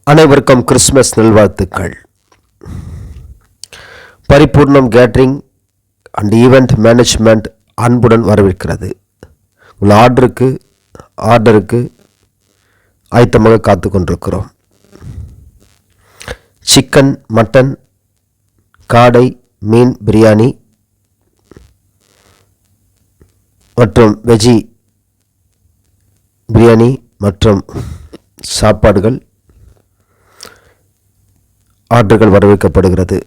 அனைவருக்கும் கிறிஸ்மஸ் நல்வாழ்த்துக்கள். பரிபூர்ணம் கேட்டரிங் அண்ட் ஈவெண்ட் மேனேஜ்மெண்ட் அன்புடன் வரவேற்கிறது. உங்கள் ஆர்டருக்கு ஆயத்தமாக காத்து கொண்டிருக்கிறோம். சிக்கன், மட்டன், காடை, மீன் பிரியாணி மற்றும் வெஜ்ஜி பிரியாணி மற்றும் சாப்பாடுகள் ஆர்டர்கள் வரவேற்கப்படுகிறது.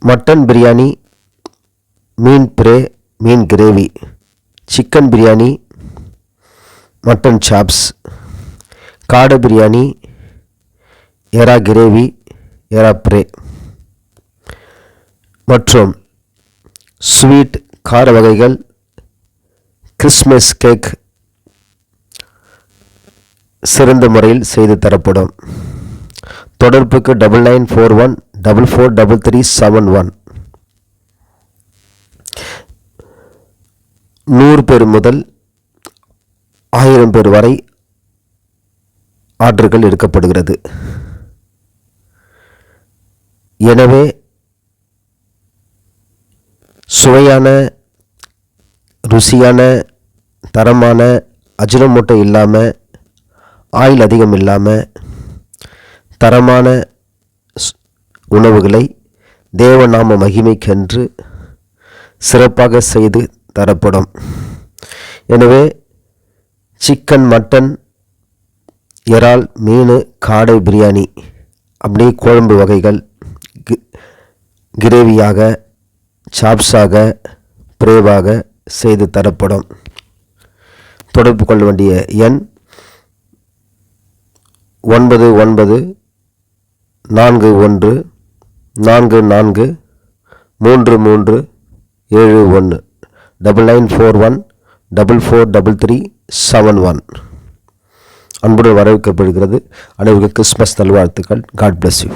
மட்டன் பிரியாணி, மீன் பிரே, மீன் gravy, chicken biryani, mutton chops, காடை பிரியாணி, எறா கிரேவி, எறா பிரே மற்றும் ஸ்வீட் கார வகைகள், கிறிஸ்மஸ் கேக் சிறந்த முறையில் செய்து தரப்படும். தொடர்புக்கு 9941443371. 100 பேர் முதல் 1000 பேர் வரை ஆர்டர்கள் எடுக்கப்படுகிறது. எனவே சுவையான, ருசியான, தரமான, அஜினமோட்டோ இல்லாமல், ஆயில் அதிகம் இல்லாமல் தரமான உணவுகளை தேவநாம மகிமைக்கென்று சிறப்பாக செய்து தரப்படும். எனவே சிக்கன், மட்டன், இறால், மீன், காடை பிரியாணி, அப்படியே குழம்பு வகைகள், கிரேவியாக, சாப்ஸாக, பிரேவாக செய்து தரப்படும். தொடர்பு கொள்ள வேண்டிய எண் 9941443371 9941443371. அன்புடன் வரவேற்கப்படுகிறது. அனைவருக்கும் கிறிஸ்மஸ் நல்வாழ்த்துக்கள். God bless you.